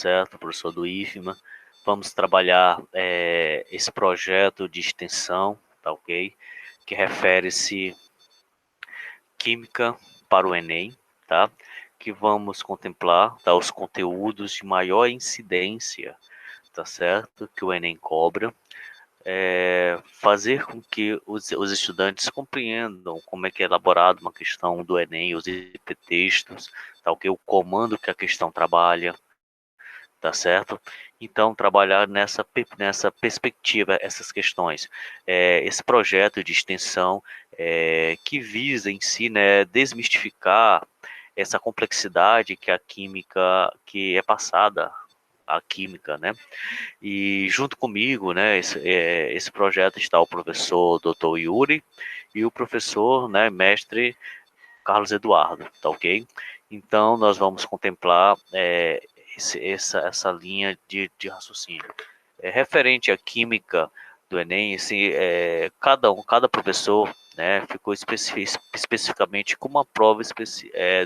certo? Professor do IFMA. Vamos trabalhar esse projeto de extensão, tá ok? Que refere-se Química para o Enem, tá? Que vamos contemplar, tá? Os conteúdos de maior incidência, tá certo? Que o Enem cobra. Fazer com que os estudantes compreendam como é que é elaborado uma questão do Enem, os hipertextos, tá ok? O comando que a questão trabalha, tá certo? Então, trabalhar nessa perspectiva, essas questões. Esse projeto de extensão que visa em si, né, desmistificar essa complexidade que a química, que é passada, a química, né? E junto comigo, né, esse projeto está o professor Dr. Yuri e o professor, né, mestre Carlos Eduardo, tá ok? Então, nós vamos contemplar essa linha de raciocínio. Referente à química do Enem, assim, cada professor, né, ficou especificamente com uma prova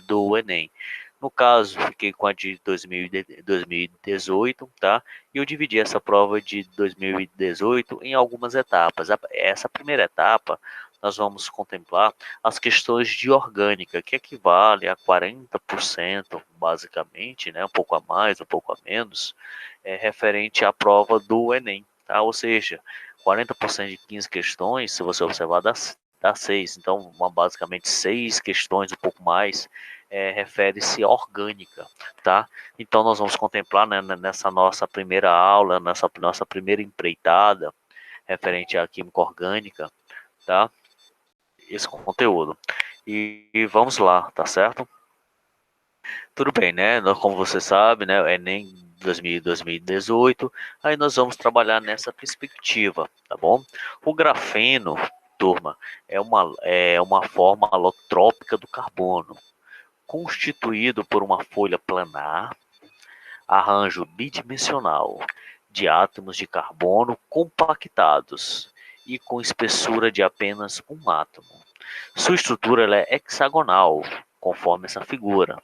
do Enem. No caso, fiquei com a de 2018, tá? E eu dividi essa prova de 2018 em algumas etapas. Essa primeira etapa, nós vamos contemplar as questões de orgânica, que equivale a 40%, basicamente, né? Um pouco a mais, um pouco a menos, referente à prova do Enem, tá? Ou seja, 40% de 15 questões, se você observar, dá 6. Então, basicamente 6 questões, um pouco mais, refere-se à orgânica, tá? Então, nós vamos contemplar, né, nessa nossa primeira aula, nessa nossa primeira empreitada, referente à química orgânica, tá? Esse conteúdo. E vamos lá, tá certo? Tudo bem, né? Como você sabe, né? O Enem 2018, aí nós vamos trabalhar nessa perspectiva, tá bom? O grafeno, turma, é uma forma alotrópica do carbono, constituído por uma folha planar, arranjo bidimensional de átomos de carbono compactados e com espessura de apenas um átomo. Sua estrutura ela é hexagonal, conforme essa figura.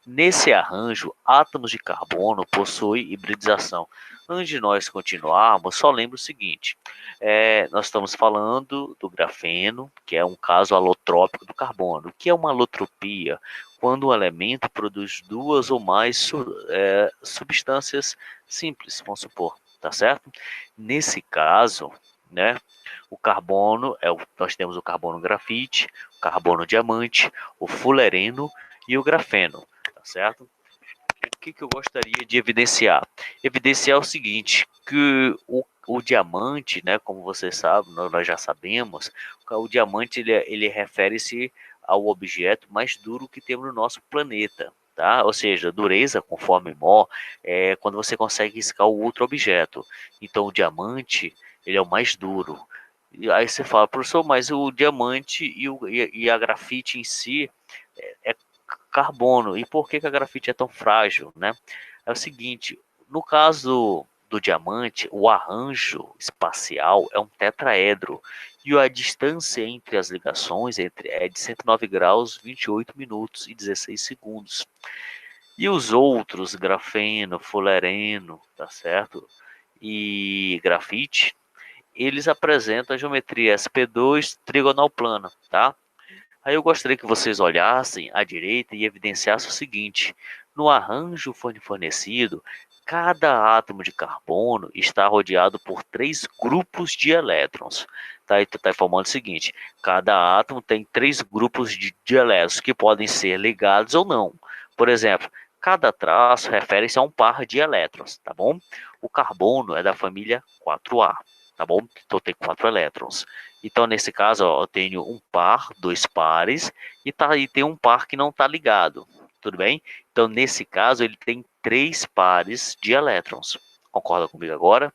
Nesse arranjo, átomos de carbono possuem hibridização. Antes de nós continuarmos, só lembra o seguinte: nós estamos falando do grafeno, que é um caso alotrópico do carbono. O que é uma alotropia? Quando um elemento produz duas ou mais substâncias simples, vamos supor, tá certo? Nesse caso, né, o carbono nós temos o carbono grafite, o carbono diamante, o fulereno e o grafeno, tá certo? O que eu gostaria de evidenciar? Evidenciar o seguinte, que o diamante, né, como você sabe, nós já sabemos, o diamante ele refere-se ao objeto mais duro que temos no nosso planeta, tá? Ou seja, dureza conforme Mó é quando você consegue riscar o outro objeto. Então o diamante ele é o mais duro. E aí você fala, professor, mas o diamante e a grafite em si é carbono. E por que a grafite é tão frágil, né? É o seguinte, no caso do diamante, o arranjo espacial é um tetraedro e a distância entre as ligações é de 109 graus, 28 minutos e 16 segundos. E os outros, grafeno, fulereno, tá certo? E grafite, eles apresentam a geometria SP2 trigonal plana, tá? Aí eu gostaria que vocês olhassem à direita e evidenciassem o seguinte: no arranjo fornecido, cada átomo de carbono está rodeado por três grupos de elétrons. Tá, está informando o seguinte: cada átomo tem três grupos de elétrons que podem ser ligados ou não. Por exemplo, cada traço refere-se a um par de elétrons, tá bom? O carbono é da família 4A, tá bom? Então tem quatro elétrons. Então, nesse caso, ó, eu tenho um par, dois pares, e tem um par que não está ligado. Tudo bem? Então, nesse caso, ele tem três pares de elétrons. Concorda comigo agora?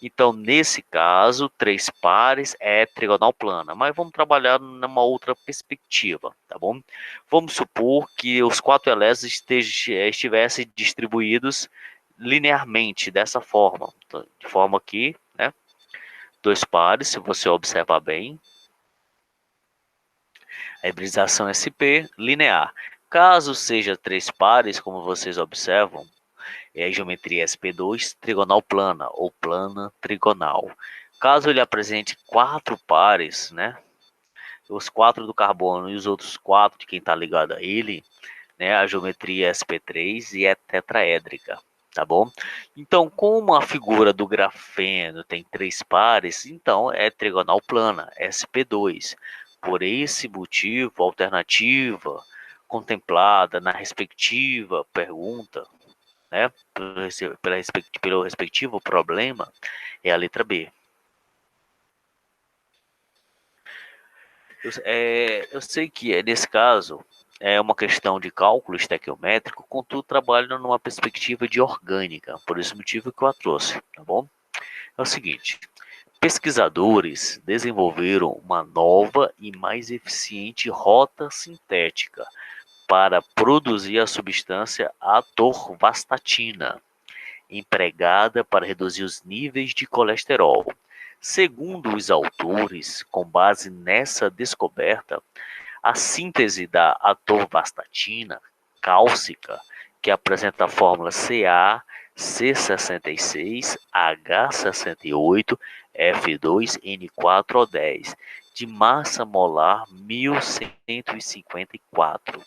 Então, nesse caso, três pares é trigonal plana. Mas vamos trabalhar numa outra perspectiva, tá bom? Vamos supor que os quatro elétrons estivessem distribuídos linearmente, dessa forma. De forma que, né? Dois pares, se você observar bem, a hibridização SP linear. Caso seja três pares, como vocês observam, É a geometria SP2 trigonal plana ou plana trigonal. Caso ele apresente 4 pares, né? Os 4 do carbono e os outros 4 de quem está ligado a ele, né? A geometria SP3 e é tetraédrica, tá bom? Então, como a figura do grafeno tem 3 pares, então é trigonal plana, SP2. Por esse motivo, a alternativa contemplada na respectiva pergunta, né, pelo respectivo problema, é a letra B. Eu sei que nesse caso é uma questão de cálculo estequiométrico, contudo trabalho numa perspectiva de orgânica, por esse motivo que eu a trouxe, tá bom? É o seguinte, pesquisadores desenvolveram uma nova e mais eficiente rota sintética para produzir a substância atorvastatina, empregada para reduzir os níveis de colesterol. Segundo os autores, com base nessa descoberta, a síntese da atorvastatina cálcica, que apresenta a fórmula CaC68F2N4O10, de massa molar 1154,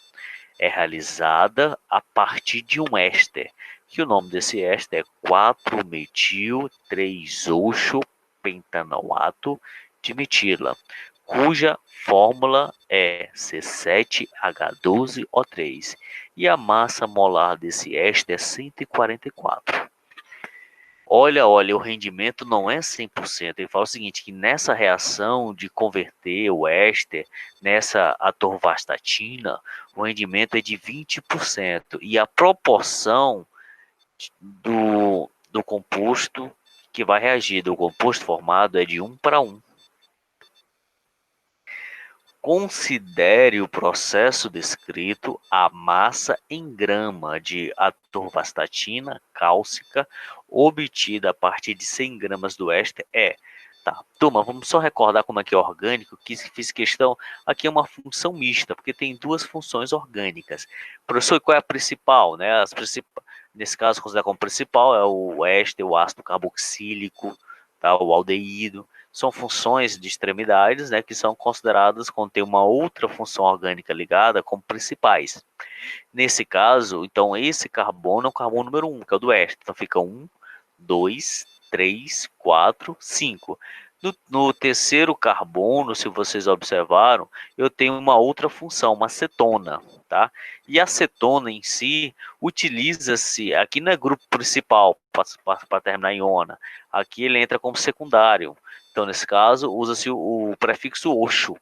é realizada a partir de um éster, que o nome desse éster é 4-metil-3-oxo-pentanolato de metila, cuja fórmula é C7H12O3, e a massa molar desse éster é 144. Olha, o rendimento não é 100%. Ele fala o seguinte, que nessa reação de converter o éster nessa atorvastatina, o rendimento é de 20%. E a proporção do composto que vai reagir, do composto formado, é de 1:1. Considere o processo descrito a massa em grama de atorvastatina cálcica obtida a partir de 100 gramas do éster é. Tá, turma, vamos só recordar como é que é orgânico, que fiz questão, aqui é uma função mista, porque tem duas funções orgânicas. Professor, qual é a principal, né? Nesse caso, considerado como principal é o éster, o ácido carboxílico, tá? O aldeído. São funções de extremidades, né, que são consideradas quando tem uma outra função orgânica ligada como principais. Nesse caso, então, esse carbono é o carbono número 1, que é o do éster. Então, fica 1, 2, 3, 4, 5. No terceiro carbono, se vocês observaram, eu tenho uma outra função, uma cetona, tá? E a cetona em si utiliza-se, aqui não é grupo principal para terminar em ona, aqui ele entra como secundário. Então, nesse caso, usa-se o prefixo oxo.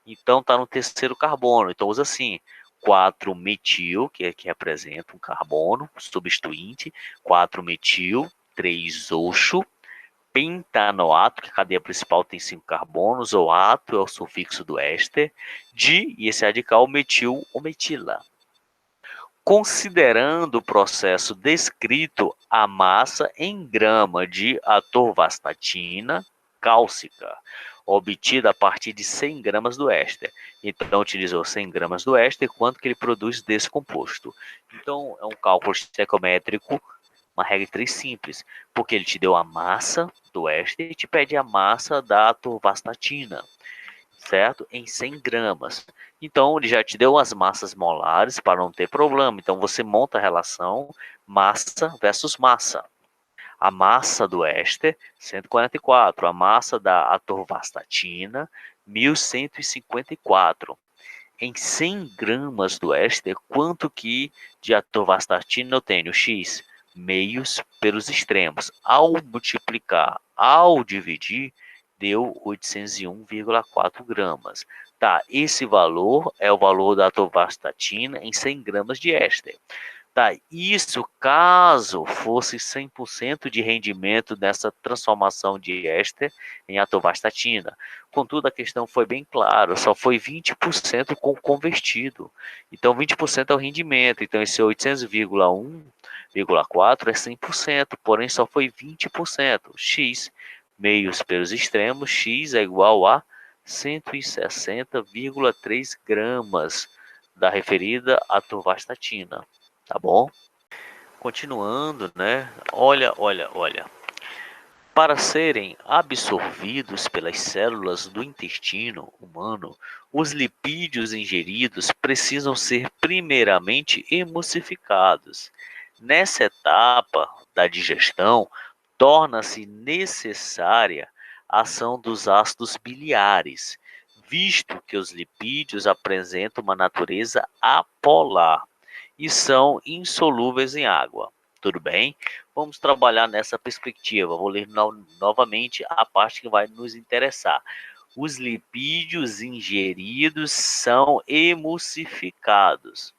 Então, está no terceiro carbono. Então, usa assim, 4-metil, que representa um carbono substituinte, 4-metil, 3-oxo, pentanoato, que a cadeia principal tem 5 carbonos, ou ato é o sufixo do éster, e esse radical metil ou metila. Considerando o processo descrito, a massa em grama de atorvastatina cálcica, obtida a partir de 100 gramas do éster. Então, utilizou 100 gramas do éster, quanto que ele produz desse composto. Então, é um cálculo estequiométrico, uma regra 3 simples, porque ele te deu a massa do éster e te pede a massa da atorvastatina, certo? Em 100 gramas. Então, ele já te deu as massas molares para não ter problema. Então, você monta a relação massa versus massa. A massa do éster, 144. A massa da atorvastatina, 1154. Em 100 gramas do éster, quanto que de atorvastatina eu tenho? X, meios pelos extremos. Ao multiplicar, ao dividir, deu 801,4 gramas. Tá, esse valor é o valor da atorvastatina em 100 gramas de éster. Tá, isso caso fosse 100% de rendimento dessa transformação de éster em atorvastatina. Contudo, a questão foi bem clara, só foi 20% com convertido. Então, 20% é o rendimento. Então, esse 800,1,4 é 100%, porém só foi 20%. X, meios pelos extremos, X é igual a 160,3 gramas da referida atorvastatina. Tá bom? Continuando, né? Olha, olha, olha. Para serem absorvidos pelas células do intestino humano, os lipídios ingeridos precisam ser primeiramente emulsificados. Nessa etapa da digestão, torna-se necessária a ação dos ácidos biliares, visto que os lipídios apresentam uma natureza apolar e são insolúveis em água. Tudo bem? Vamos trabalhar nessa perspectiva. Vou ler novamente a parte que vai nos interessar. Os lipídios ingeridos são emulsificados.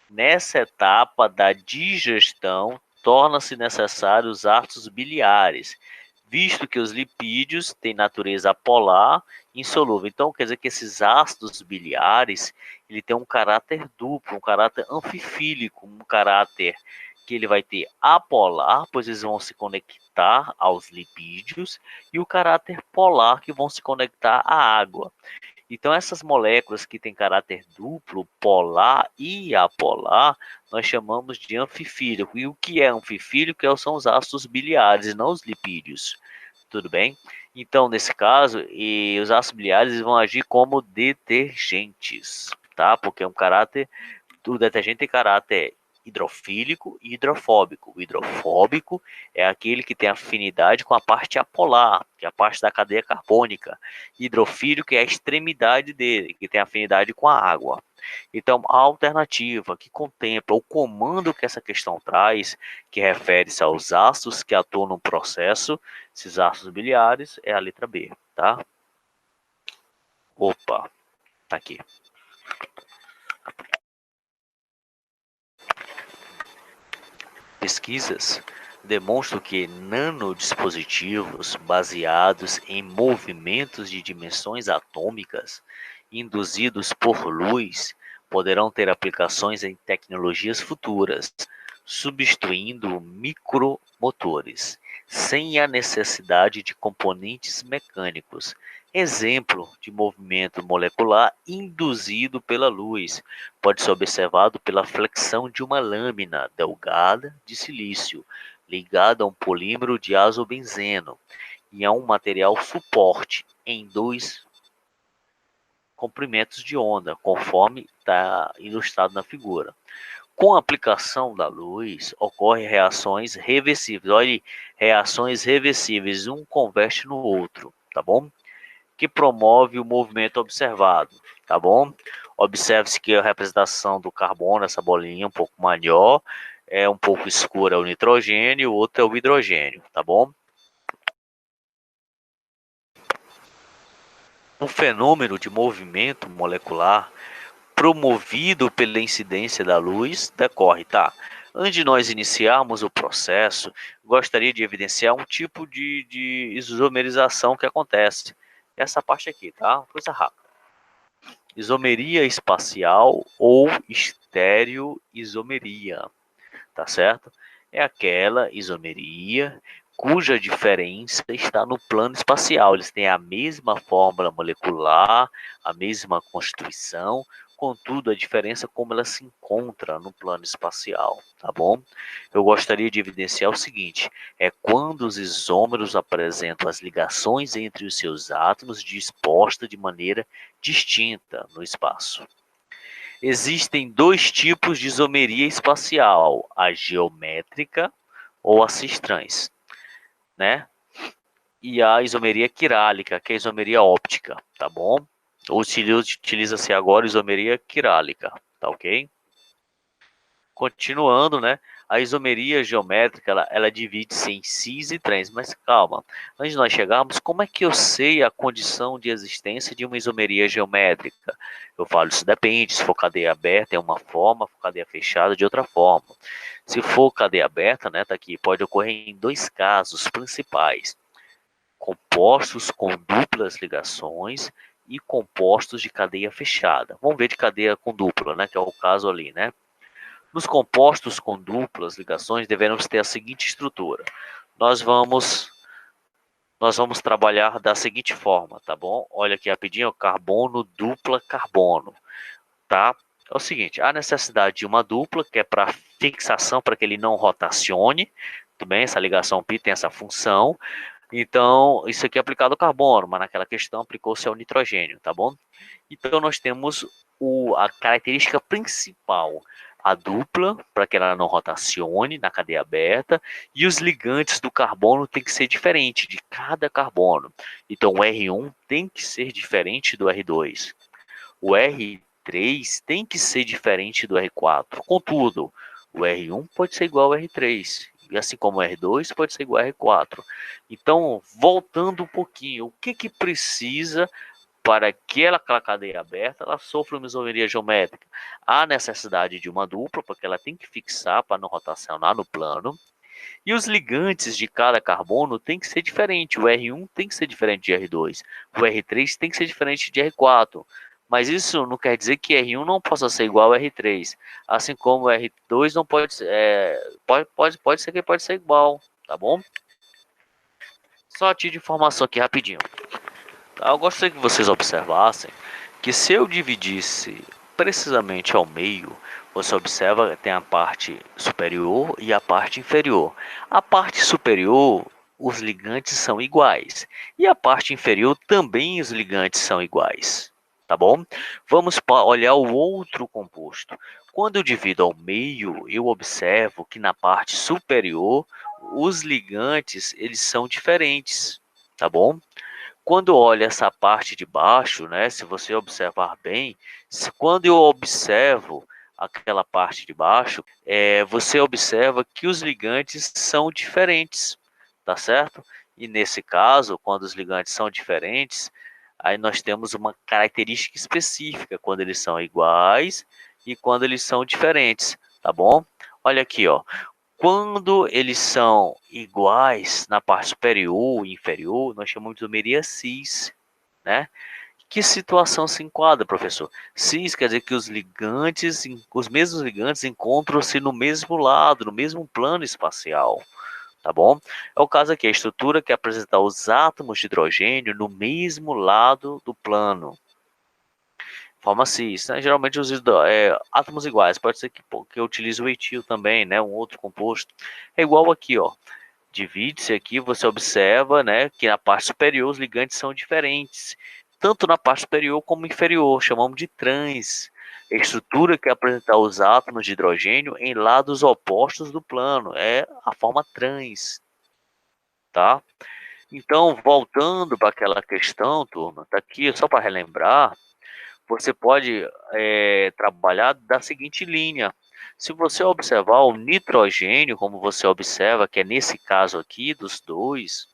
Nessa etapa da digestão, torna-se necessário os ácidos biliares, visto que os lipídios têm natureza polar e insolúvel. Então, quer dizer que esses ácidos biliares, ele tem um caráter duplo, um caráter anfifílico, um caráter que ele vai ter apolar, pois eles vão se conectar aos lipídios, e o caráter polar, que vão se conectar à água. Então, essas moléculas que têm caráter duplo, polar e apolar, nós chamamos de anfifílico. E o que é anfifílico são os ácidos biliares, não os lipídios. Tudo bem? Então, nesse caso, os ácidos biliares vão agir como detergentes, tá? Porque é um caráter, o detergente tem caráter hidrofílico e hidrofóbico. O hidrofóbico é aquele que tem afinidade com a parte apolar, que é a parte da cadeia carbônica. Hidrofílico é a extremidade dele, que tem afinidade com a água. Então, a alternativa que contempla o comando que essa questão traz, que refere-se aos ácidos que atuam no processo, esses ácidos biliares, é a letra B, tá? Opa, tá aqui. Pesquisas demonstram que nanodispositivos baseados em movimentos de dimensões atômicas induzidos por luz poderão ter aplicações em tecnologias futuras, substituindo micromotores, sem a necessidade de componentes mecânicos. Exemplo de movimento molecular induzido pela luz pode ser observado pela flexão de uma lâmina delgada de silício ligada a um polímero de azobenzeno e a um material suporte em dois comprimentos de onda, conforme está ilustrado na figura. Com a aplicação da luz, ocorrem reações reversíveis. Olha aí, reações reversíveis, um converte no outro, tá bom? Que promove o movimento observado, tá bom? Observe-se que a representação do carbono, essa bolinha um pouco maior, é um pouco escura, é o nitrogênio, o outro é o hidrogênio, tá bom? Um fenômeno de movimento molecular promovido pela incidência da luz decorre, tá? Antes de nós iniciarmos o processo, gostaria de evidenciar um tipo de isomerização que acontece. Essa parte aqui, tá? Coisa rápida. Isomeria espacial ou estereoisomeria, tá certo? É aquela isomeria cuja diferença está no plano espacial. Eles têm a mesma fórmula molecular, a mesma constituição, contudo, a diferença é como ela se encontra no plano espacial, tá bom? Eu gostaria de evidenciar o seguinte, é quando os isômeros apresentam as ligações entre os seus átomos dispostas de maneira distinta no espaço. Existem dois tipos de isomeria espacial, a geométrica ou a cis-trans, né? E a isomeria quirálica, que é a isomeria óptica, tá bom? Utiliza-se agora isomeria quirálica, tá ok? Continuando, né? A isomeria geométrica, ela divide-se em cis e trans, mas calma. Antes de nós chegarmos, como é que eu sei a condição de existência de uma isomeria geométrica? Eu falo, isso depende. Se for cadeia aberta, é uma forma, se for cadeia fechada, de outra forma. Se for cadeia aberta, né, tá aqui, pode ocorrer em dois casos principais: compostos com duplas ligações e compostos de cadeia fechada. Vamos ver de cadeia com dupla, né, que é o caso ali, né? Nos compostos com duplas ligações, devemos ter a seguinte estrutura. Nós vamos trabalhar da seguinte forma, tá bom? Olha aqui rapidinho, carbono, dupla, carbono, tá? É o seguinte, há necessidade de uma dupla, que é para fixação para que ele não rotacione, tudo bem? Essa ligação pi tem essa função. Então, isso aqui é aplicado ao carbono, mas naquela questão aplicou-se ao nitrogênio, tá bom? Então, nós temos a característica principal, a dupla, para que ela não rotacione na cadeia aberta, e os ligantes do carbono tem que ser diferente de cada carbono. Então, o R1 tem que ser diferente do R2. O R3 tem que ser diferente do R4. Contudo, o R1 pode ser igual ao R3. E assim como o R2 pode ser igual ao R4. Então, voltando um pouquinho, o que precisa para que aquela cadeia aberta ela sofra uma isomeria geométrica? Há necessidade de uma dupla, porque ela tem que fixar para não rotacionar no plano. E os ligantes de cada carbono tem que ser diferente. O R1 tem que ser diferente de R2. O R3 tem que ser diferente de R4. Mas isso não quer dizer que R1 não possa ser igual ao R3. Assim como o R2 não pode ser. Pode ser que pode ser igual, tá bom? Só a título de informação aqui rapidinho. Eu gostaria que vocês observassem que se eu dividisse precisamente ao meio, você observa que tem a parte superior e a parte inferior. A parte superior, os ligantes são iguais. E a parte inferior também os ligantes são iguais. Tá bom? Vamos olhar o outro composto. Quando eu divido ao meio, eu observo que na parte superior, os ligantes eles são diferentes. Tá bom? Quando olha essa parte de baixo, né, se você observar bem, quando eu observo aquela parte de baixo, você observa que os ligantes são diferentes, tá certo? E nesse caso, quando os ligantes são diferentes, aí nós temos uma característica específica, quando eles são iguais e quando eles são diferentes, tá bom? Olha aqui, ó. Quando eles são iguais na parte superior e inferior, nós chamamos de isomeria cis, né? Que situação se enquadra, professor? Cis quer dizer que os mesmos ligantes encontram-se no mesmo lado, no mesmo plano espacial, tá bom? É o caso aqui, a estrutura que apresenta os átomos de hidrogênio no mesmo lado do plano. Forma cis, né? Geralmente os átomos iguais, pode ser que eu utilize o etil também, né? Um outro composto. É igual aqui, ó. Divide-se aqui, você observa, né, que na parte superior os ligantes são diferentes, tanto na parte superior como inferior, chamamos de trans. A estrutura que apresenta os átomos de hidrogênio em lados opostos do plano, é a forma trans, tá? Então, voltando para aquela questão, turma, tá aqui só para relembrar, você pode trabalhar da seguinte linha. Se você observar o nitrogênio, como você observa, que é nesse caso aqui dos dois,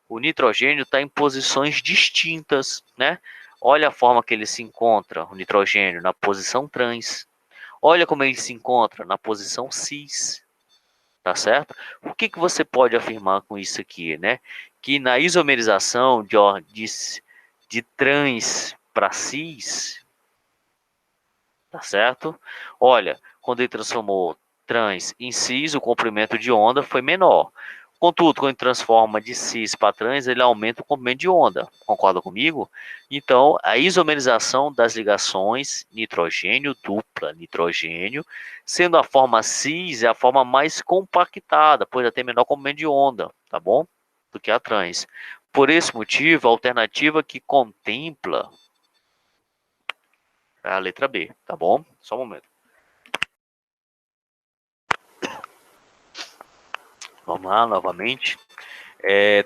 o nitrogênio está em posições distintas, né? Olha a forma que ele se encontra, o nitrogênio, na posição trans. Olha como ele se encontra na posição cis, tá certo? O que você pode afirmar com isso aqui, né? Que na isomerização de trans para cis, tá certo? Olha, quando ele transformou trans em cis, o comprimento de onda foi menor. Contudo, quando ele transforma de cis para trans, ele aumenta o comprimento de onda. Concorda comigo? Então, a isomerização das ligações nitrogênio dupla nitrogênio, sendo a forma cis é a forma mais compactada, pois já tem menor comprimento de onda, tá bom? Do que a trans. Por esse motivo, a alternativa que contempla é a letra B, tá bom? Só um momento. Vamos lá, novamente.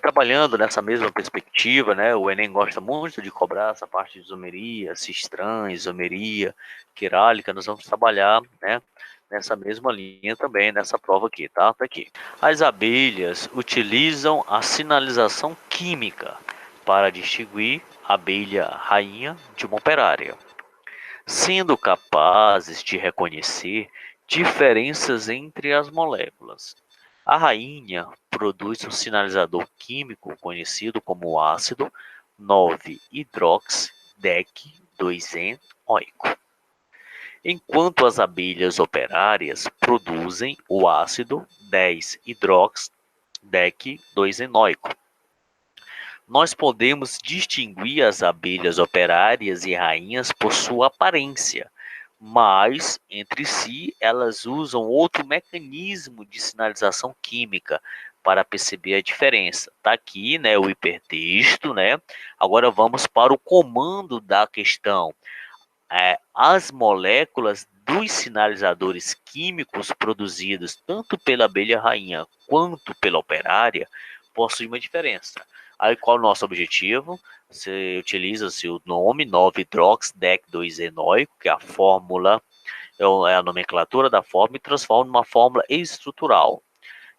Trabalhando nessa mesma perspectiva, né? O Enem gosta muito de cobrar essa parte de isomeria, cis-trans, isomeria, quirálica. Nós vamos trabalhar, né, nessa mesma linha também, nessa prova aqui, tá? Tá aqui. As abelhas utilizam a sinalização química para distinguir a abelha rainha de uma operária, sendo capazes de reconhecer diferenças entre as moléculas. A rainha produz um sinalizador químico conhecido como ácido 9-hidrox-DEC-2-enoico, enquanto as abelhas operárias produzem o ácido 10-hidrox-DEC-2-enoico. Nós podemos distinguir as abelhas operárias e rainhas por sua aparência. mas entre si elas usam outro mecanismo de sinalização química para perceber a diferença. Tá aqui, né, o hipertexto, né? Agora vamos para o comando da questão. As moléculas dos sinalizadores químicos produzidos tanto pela abelha rainha quanto pela operária possuem uma diferença. Aí qual é o nosso objetivo? Você utiliza-se o nome 9-hidrox-DEC-2-enóico, que é a fórmula, é a nomenclatura da fórmula, e transforma numa fórmula estrutural,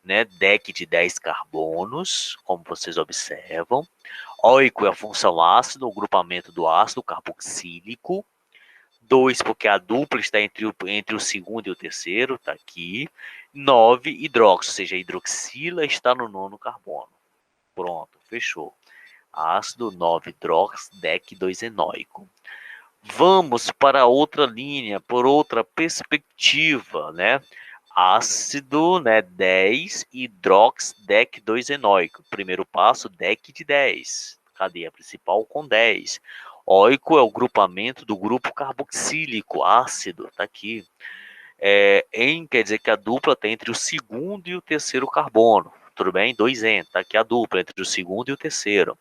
né? DEC de 10 carbonos, como vocês observam. Óico é a função ácido, o grupamento do ácido carboxílico. 2, porque a dupla está entre o segundo e o terceiro, está aqui. 9, hidróxido, ou seja, a hidroxila está no nono carbono. Pronto, fechou. Ácido 9-hidrox-DEC-2-enóico. Vamos para outra linha, por outra perspectiva, né? Ácido, né, 10-hidrox-DEC-2-enóico. Primeiro passo, DEC de 10. Cadeia principal com 10. Óico é o grupamento do grupo carboxílico, ácido, tá aqui. Quer dizer que a dupla está entre o segundo e o terceiro carbono. Tudo bem? 2N, tá aqui a dupla entre o segundo e o terceiro.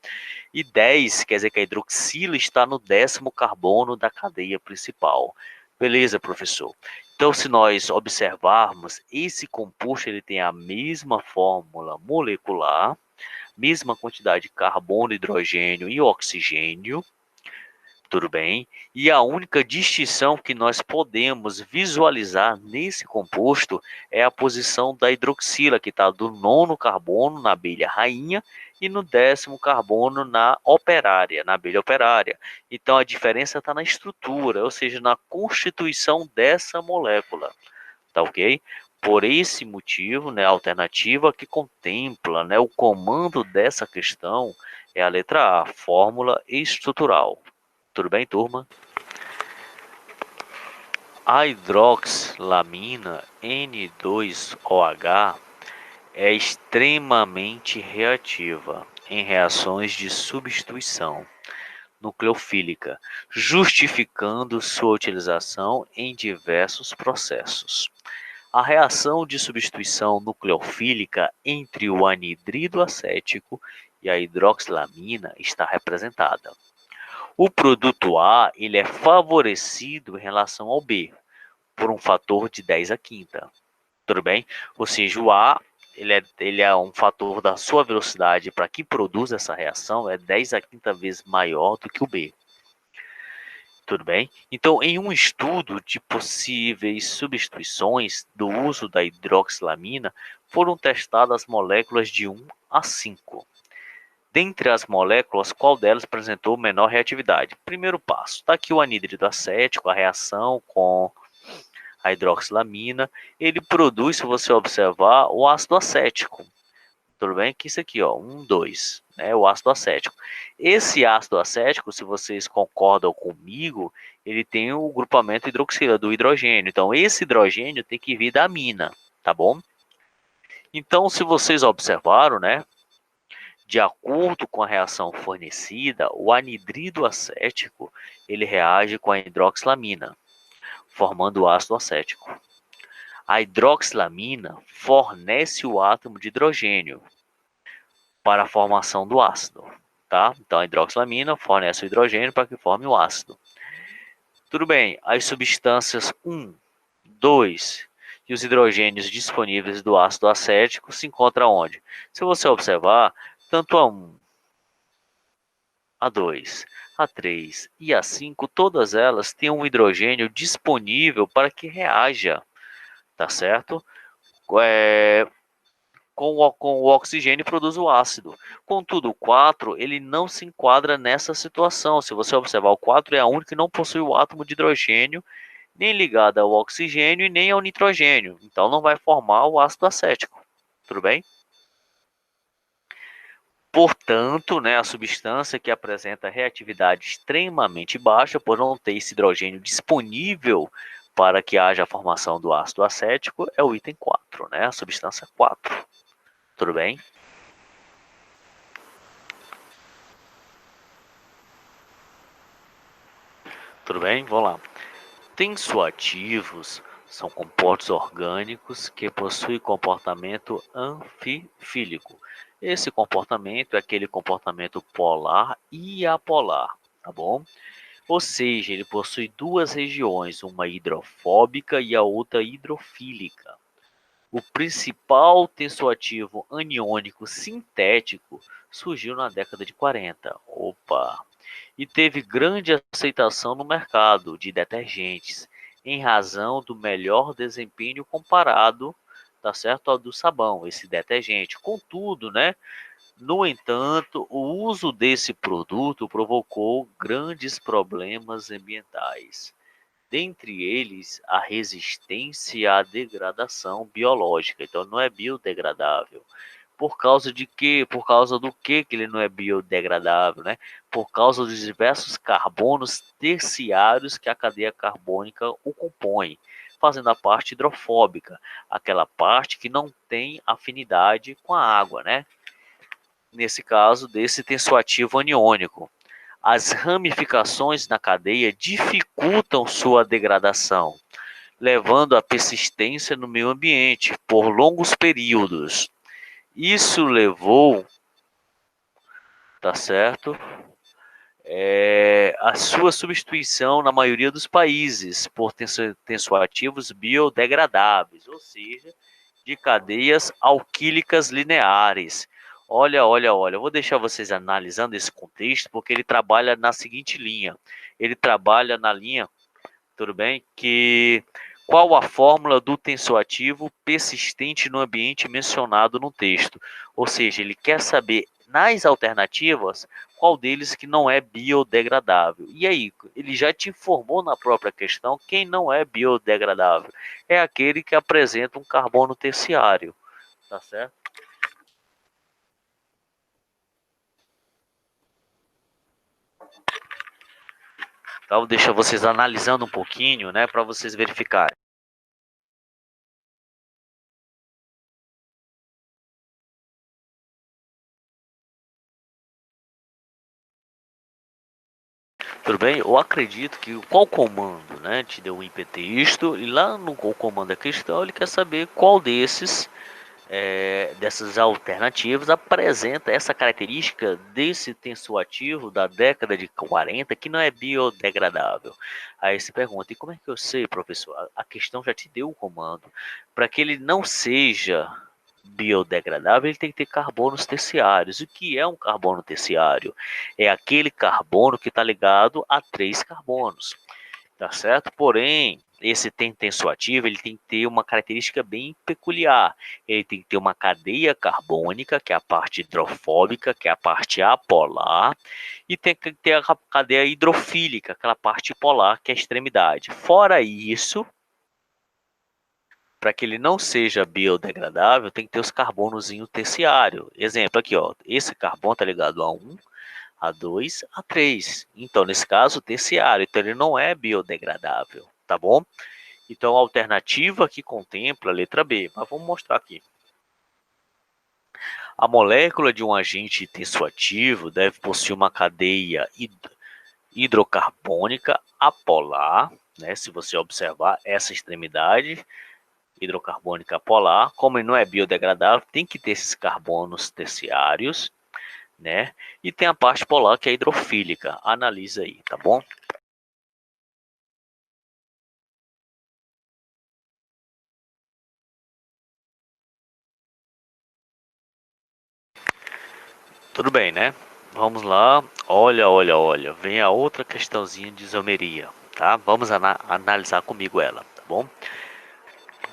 E 10 quer dizer que a hidroxila está no 10º carbono da cadeia principal. Beleza, professor. Então, se nós observarmos, esse composto ele tem a mesma fórmula molecular, mesma quantidade de carbono, hidrogênio e oxigênio, tudo bem? E a única distinção que nós podemos visualizar nesse composto é a posição da hidroxila, que está do nono carbono na abelha rainha e no 10º carbono na operária, na abelha operária. Então a diferença está na estrutura, ou seja, na constituição dessa molécula, tá ok? Por esse motivo, né, a alternativa que contempla, né, o comando dessa questão é a letra A, fórmula estrutural. Tudo bem, turma? A hidroxilamina N2OH é extremamente reativa em reações de substituição nucleofílica, justificando sua utilização em diversos processos. A reação de substituição nucleofílica entre o anidrido acético e a hidroxilamina está representada. O produto A ele é favorecido em relação ao B por um fator de 10 a quinta. Tudo bem? Ou seja, o A ele é um fator da sua velocidade para que produza essa reação é 10 a quinta vez maior do que o B. Tudo bem? Então, em um estudo de possíveis substituições do uso da hidroxilamina, foram testadas moléculas de 1 a 5. Dentre as moléculas, qual delas apresentou menor reatividade? Primeiro passo, está aqui o anidrido acético, a reação com a hidroxilamina, ele produz, se você observar, o ácido acético. Tudo bem? Que isso aqui, ó, 1, 2, né, o ácido acético. Esse ácido acético, se vocês concordam comigo, ele tem o grupamento hidroxila do hidrogênio. Então, esse hidrogênio tem que vir da amina, tá bom? Então, se vocês observaram, né, de acordo com a reação fornecida, o anidrido acético ele reage com a hidroxilamina, formando o ácido acético. A hidroxilamina fornece o átomo de hidrogênio para a formação do ácido, tá? Então a hidroxilamina fornece o hidrogênio para que forme o ácido. Tudo bem, as substâncias 1, 2 e os hidrogênios disponíveis do ácido acético se encontram onde? Se você observar, tanto a 1, a 2, a 3 e a 5, todas elas têm um hidrogênio disponível para que reaja, tá certo? Com o oxigênio produz o ácido. Contudo, o 4 ele não se enquadra nessa situação. Se você observar, o 4 é a única que não possui o átomo de hidrogênio nem ligado ao oxigênio e nem ao nitrogênio. Então não vai formar o ácido acético. Tudo bem? Portanto, né, a substância que apresenta reatividade extremamente baixa, por não ter esse hidrogênio disponível para que haja a formação do ácido acético, é o item 4, né, a substância 4. Tudo bem? Tudo bem? Vamos lá. Tensoativos são compostos orgânicos que possuem comportamento anfifílico. Esse comportamento é aquele comportamento polar e apolar, tá bom? Ou seja, ele possui duas regiões, uma hidrofóbica e a outra hidrofílica. O principal tensoativo aniônico sintético surgiu na década de 40. Opa! E teve grande aceitação no mercado de detergentes, em razão do melhor desempenho comparado, tá certo, ao do sabão, esse detergente. Contudo, né, no entanto, o uso desse produto provocou grandes problemas ambientais. Dentre eles, a resistência à degradação biológica. Então, não é biodegradável. Por causa de quê? Por causa do que ele não é biodegradável, né? Por causa dos diversos carbonos terciários que a cadeia carbônica o compõe, fazendo a parte hidrofóbica, aquela parte que não tem afinidade com a água, né? Nesse caso, desse tensoativo aniônico. As ramificações na cadeia dificultam sua degradação, levando à persistência no meio ambiente por longos períodos. Isso levou, tá certo, a sua substituição na maioria dos países por tensoativos biodegradáveis, ou seja, de cadeias alquílicas lineares. Olha, eu vou deixar vocês analisando esse contexto, porque ele trabalha na seguinte linha. Ele trabalha na linha, tudo bem, que qual a fórmula do tensoativo persistente no ambiente mencionado no texto. Ou seja, ele quer saber nas alternativas qual deles que não é biodegradável. E aí, ele já te informou na própria questão quem não é biodegradável. É aquele que apresenta um carbono terciário, tá certo? Então, deixa vocês analisando um pouquinho, né, para vocês verificarem. Tudo bem? Eu acredito que qual comando, né, te deu um hipertexto e lá no qual comando da questão ele quer saber qual dessas alternativas apresenta essa característica desse tensoativo da década de 40 que não é biodegradável. Aí se pergunta, e como é que eu sei, professor? A questão já te deu o comando. Para que ele não seja biodegradável, ele tem que ter carbonos terciários. O que é um carbono terciário? É aquele carbono que está ligado a três carbonos, tá certo? Porém, esse tensoativo ele tem que ter uma característica bem peculiar. Ele tem que ter uma cadeia carbônica, que é a parte hidrofóbica, que é a parte apolar, e tem que ter a cadeia hidrofílica, aquela parte polar, que é a extremidade. Fora isso, para que ele não seja biodegradável, tem que ter os carbonozinhos terciários. Exemplo aqui, ó, esse carbono está ligado a 1, a 2, a 3. Então, nesse caso, terciário. Então, ele não é biodegradável, tá bom? Então, a alternativa que contempla a letra B. Mas vamos mostrar aqui. A molécula de um agente tensoativo deve possuir uma cadeia hidrocarbônica apolar, né? Se você observar essa extremidade, hidrocarbônica polar, como ele não é biodegradável, tem que ter esses carbonos terciários, né? E tem a parte polar que é hidrofílica. Analisa aí, tá bom? Tudo bem, né? Vamos lá. Olha. Vem a outra questãozinha de isomeria, tá? Vamos analisar comigo ela, tá bom?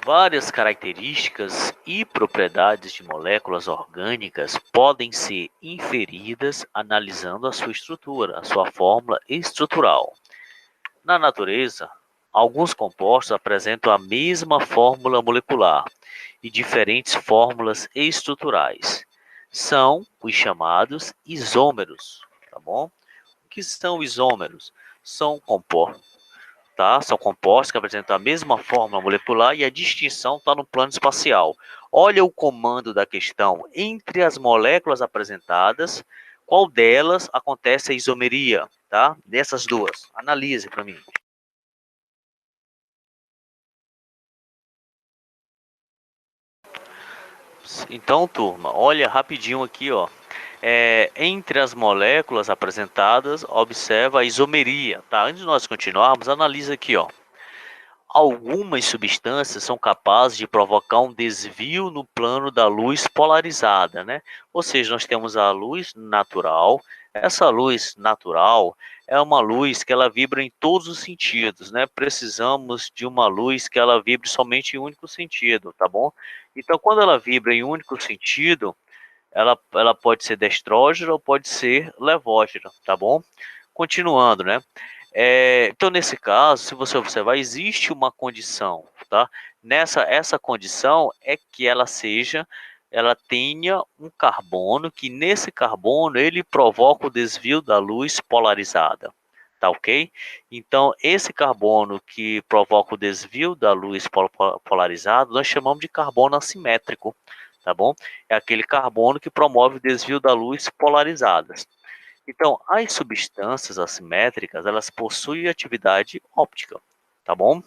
Várias características e propriedades de moléculas orgânicas podem ser inferidas analisando a sua estrutura, a sua fórmula estrutural. Na natureza, alguns compostos apresentam a mesma fórmula molecular e diferentes fórmulas estruturais. São os chamados isômeros, tá bom? O que são isômeros? São compostos, tá? São compostos que apresentam a mesma fórmula molecular e a distinção está no plano espacial. Olha o comando da questão. Entre as moléculas apresentadas, qual delas acontece a isomeria, tá? Dessas duas. Analise para mim. Então, turma, olha rapidinho aqui, ó. Entre as moléculas apresentadas, observa a isomeria, tá? Antes de nós continuarmos, analisa aqui, ó. Algumas substâncias são capazes de provocar um desvio no plano da luz polarizada, né? Ou seja, nós temos a luz natural. Essa luz natural é uma luz que ela vibra em todos os sentidos, né? Precisamos de uma luz que ela vibre somente em um único sentido, tá bom? Então, quando ela vibra em um único sentido, ela pode ser destrógena ou pode ser levógena, tá bom? Continuando, né? Então, nesse caso, se você observar, existe uma condição, tá? Essa condição é que ela tenha um carbono, que nesse carbono ele provoca o desvio da luz polarizada, tá ok? Então, esse carbono que provoca o desvio da luz polarizada, nós chamamos de carbono assimétrico, tá bom? É aquele carbono que promove o desvio da luz polarizadas. Então, as substâncias assimétricas, elas possuem atividade óptica, tá bom?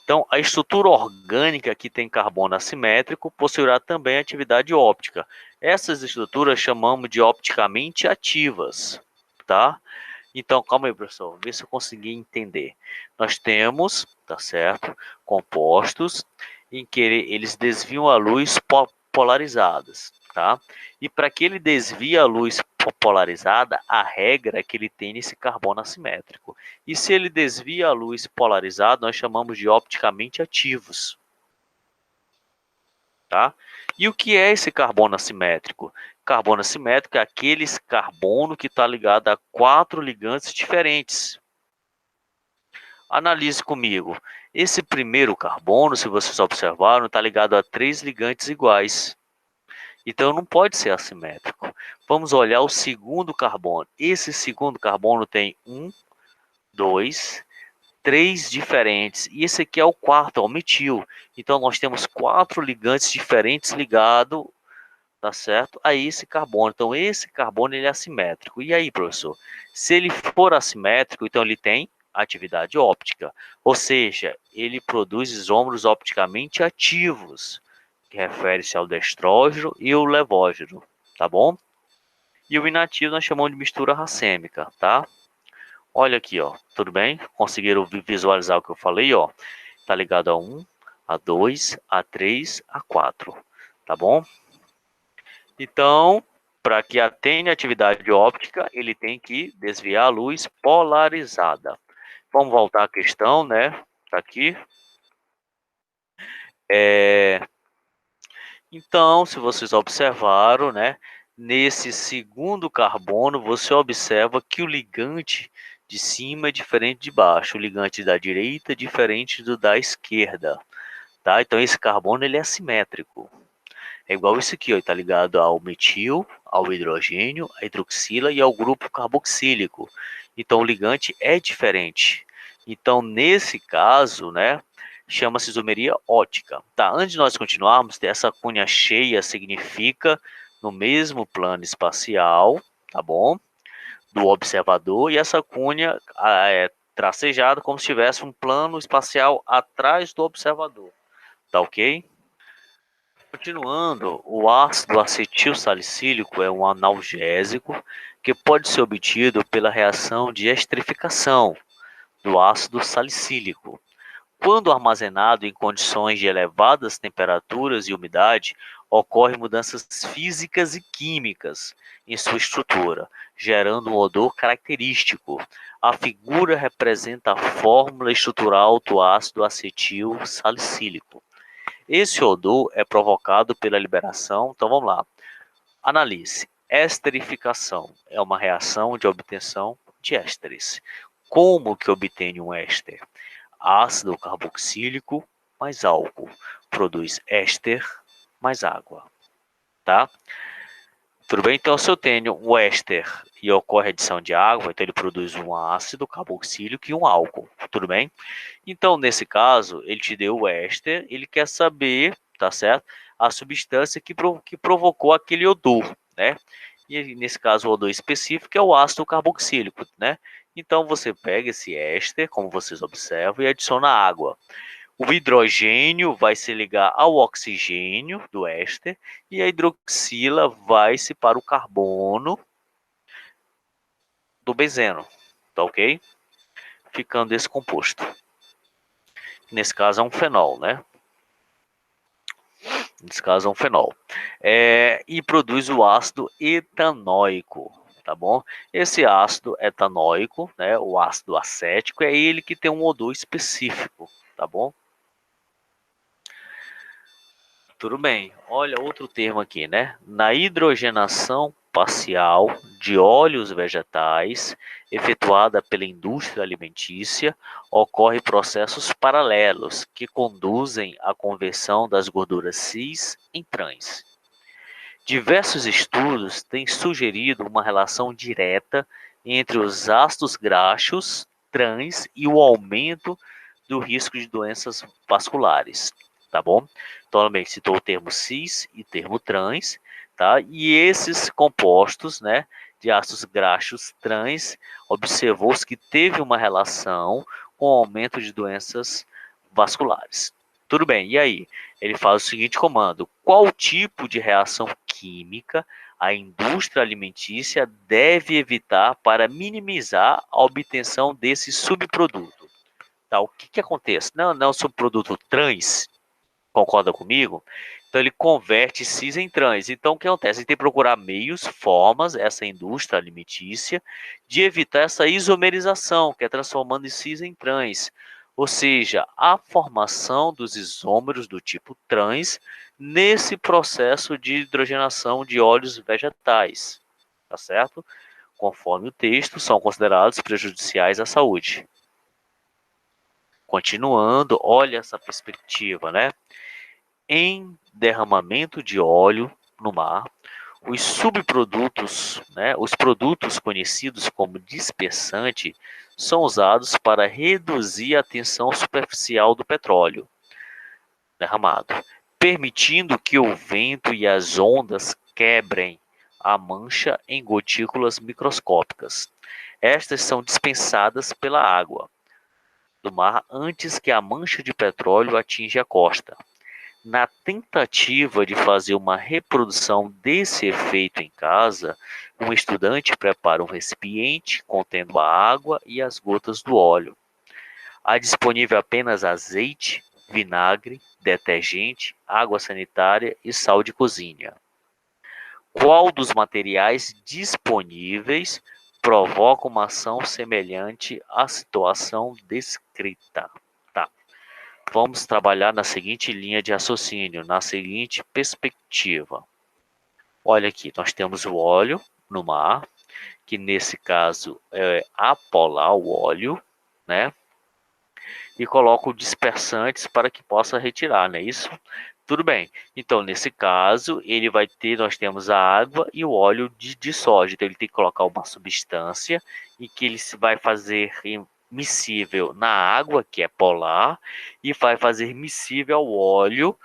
Então, a estrutura orgânica que tem carbono assimétrico possuirá também atividade óptica. Essas estruturas chamamos de opticamente ativas, tá? Então, calma aí, professor, vê se eu consegui entender. Nós temos, tá certo, compostos em que eles desviam a luz polarizadas, tá? E para que ele desvie a luz polarizada, a regra é que ele tenha esse carbono assimétrico. E se ele desvia a luz polarizada, nós chamamos de opticamente ativos, tá? E o que é esse carbono assimétrico? Carbono assimétrico é aquele carbono que está ligado a 4 ligantes diferentes. Analise comigo. Esse primeiro carbono, se vocês observaram, está ligado a 3 ligantes iguais. Então não pode ser assimétrico. Vamos olhar o segundo carbono. Esse segundo carbono tem 1, 2, 3 diferentes. E esse aqui é o quarto, é o metil. Então nós temos 4 ligantes diferentes ligados, tá certo? A esse carbono. Então esse carbono ele é assimétrico. E aí, professor? Se ele for assimétrico, então ele tem atividade óptica. Ou seja, ele produz isômeros opticamente ativos, que refere-se ao destrógeno e o levógeno, tá bom? E o inativo nós chamamos de mistura racêmica, tá? Olha aqui, ó, tudo bem? Conseguiram visualizar o que eu falei, ó? Tá ligado a 1, a 2, a 3, a 4, tá bom? Então, para que tenha atividade óptica, ele tem que desviar a luz polarizada. Vamos voltar à questão, né? Tá aqui. Então, se vocês observaram, né? Nesse segundo carbono, você observa que o ligante de cima é diferente de baixo. O ligante da direita é diferente do da esquerda, tá? Então, esse carbono ele é assimétrico. É igual isso aqui, ó, está ligado ao metil, ao hidrogênio, à hidroxila e ao grupo carboxílico. Então o ligante é diferente. Então nesse caso, né, chama-se isomeria ótica. Tá, antes de nós continuarmos, essa cunha cheia significa no mesmo plano espacial, tá bom? Do observador, e essa cunha é tracejada como se tivesse um plano espacial atrás do observador, tá ok? Continuando, o ácido acetil salicílico é um analgésico que pode ser obtido pela reação de estrificação do ácido salicílico. Quando armazenado em condições de elevadas temperaturas e umidade, ocorrem mudanças físicas e químicas em sua estrutura, gerando um odor característico. A figura representa a fórmula estrutural do ácido acetil salicílico. Esse odor é provocado pela liberação. Então vamos lá. Analise. Esterificação é uma reação de obtenção de ésteres. Como que obtém um éster? Ácido carboxílico mais álcool produz éster mais água, tá? Tudo bem? Então, se eu tenho um éster e ocorre adição de água, então ele produz um ácido carboxílico e um álcool, tudo bem? Então, nesse caso, ele te deu o éster, ele quer saber, tá certo? A substância que provocou aquele odor, né? E nesse caso, o odor específico é o ácido carboxílico, né? Então, você pega esse éster, como vocês observam, e adiciona água. O hidrogênio vai se ligar ao oxigênio do éster e a hidroxila vai-se para o carbono do benzeno, tá ok? Ficando esse composto. Nesse caso é um fenol, né? Nesse caso é um fenol. E produz o ácido etanóico, tá bom? Esse ácido etanóico, né, o ácido acético, é ele que tem um odor específico, tá bom? Tudo bem. Olha outro termo aqui, né? Na hidrogenação parcial de óleos vegetais, efetuada pela indústria alimentícia, ocorre processos paralelos que conduzem à conversão das gorduras cis em trans. Diversos estudos têm sugerido uma relação direta entre os ácidos graxos trans e o aumento do risco de doenças vasculares, tá bom? Então, também citou o termo cis e termo trans, tá? E esses compostos, né, de ácidos graxos trans, observou-se que teve uma relação com o aumento de doenças vasculares. Tudo bem, e aí? Ele faz o seguinte comando: qual tipo de reação química a indústria alimentícia deve evitar para minimizar a obtenção desse subproduto? Tá, o que acontece? Não é um subproduto trans, concorda comigo? Então ele converte cis em trans. Então o que acontece? Ele tem que procurar meios, formas, essa indústria alimentícia, de evitar essa isomerização, que é transformando cis em trans. Ou seja, a formação dos isômeros do tipo trans nesse processo de hidrogenação de óleos vegetais. Tá certo? Conforme o texto, são considerados prejudiciais à saúde. Continuando, olha essa perspectiva, né? Em derramamento de óleo no mar, os subprodutos, né, os produtos conhecidos como dispersante, são usados para reduzir a tensão superficial do petróleo derramado, permitindo que o vento e as ondas quebrem a mancha em gotículas microscópicas. Estas são dispensadas pela água do mar antes que a mancha de petróleo atinja a costa. Na tentativa de fazer uma reprodução desse efeito em casa, um estudante prepara um recipiente contendo a água e as gotas do óleo. Há disponível apenas azeite, vinagre, detergente, água sanitária e sal de cozinha. Qual dos materiais disponíveis provoca uma ação semelhante à situação descrita? Tá. Vamos trabalhar na seguinte linha de raciocínio, na seguinte perspectiva. Olha aqui, nós temos o óleo no mar, que nesse caso é apolar o óleo, né? E coloco dispersantes para que possa retirar, não é isso? Tudo bem. Então, nesse caso, ele vai ter, nós temos a água e o óleo de soja. Então, ele tem que colocar uma substância e que ele se vai fazer miscível na água, que é polar, e vai fazer miscível ao óleo,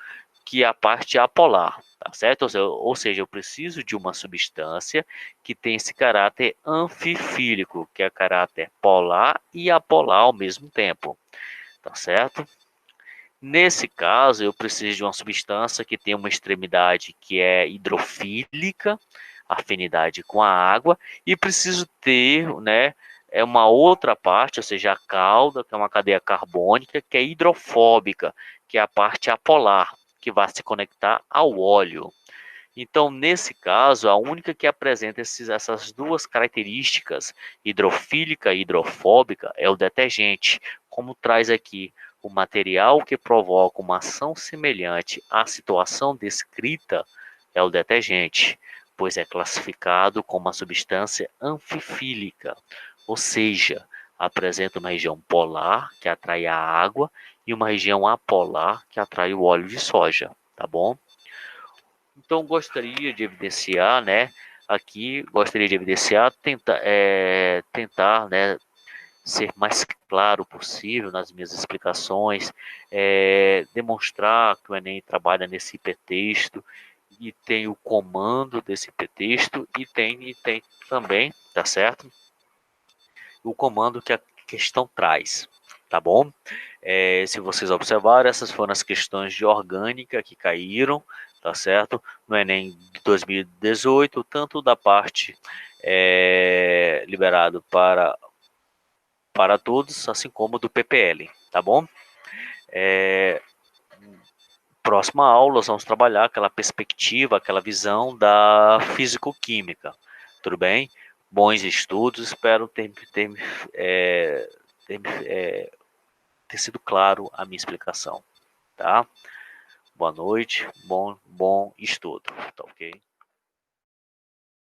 que é a parte apolar, tá certo? Ou seja, eu preciso de uma substância que tem esse caráter anfifílico, que é caráter polar e apolar ao mesmo tempo, tá certo? Nesse caso, eu preciso de uma substância que tem uma extremidade que é hidrofílica, afinidade com a água, e preciso ter, né, uma outra parte, ou seja, a cauda, que é uma cadeia carbônica, que é hidrofóbica, que é a parte apolar, que vai se conectar ao óleo. Então, nesse caso, a única que apresenta essas duas características, hidrofílica e hidrofóbica, é o detergente, como traz aqui o material que provoca uma ação semelhante à situação descrita é o detergente, pois é classificado como uma substância anfifílica, ou seja, apresenta uma região polar que atrai a água e uma região apolar que atrai o óleo de soja, tá bom? Então, gostaria de evidenciar, né, aqui, gostaria de evidenciar, tentar, né, ser mais claro possível nas minhas explicações, demonstrar que o Enem trabalha nesse hipertexto e tem o comando desse hipertexto e tem também, tá certo? O comando que a questão traz. tá bom? Se vocês observarem, essas foram as questões de orgânica que caíram, tá certo? No Enem de 2018, tanto da parte liberado para todos, assim como do PPL, tá bom? Próxima aula, nós vamos trabalhar aquela perspectiva, aquela visão da físico-química, tudo bem? Bons estudos, espero é, ter, ter sido claro a minha explicação, tá? Boa noite, bom estudo, tá ok?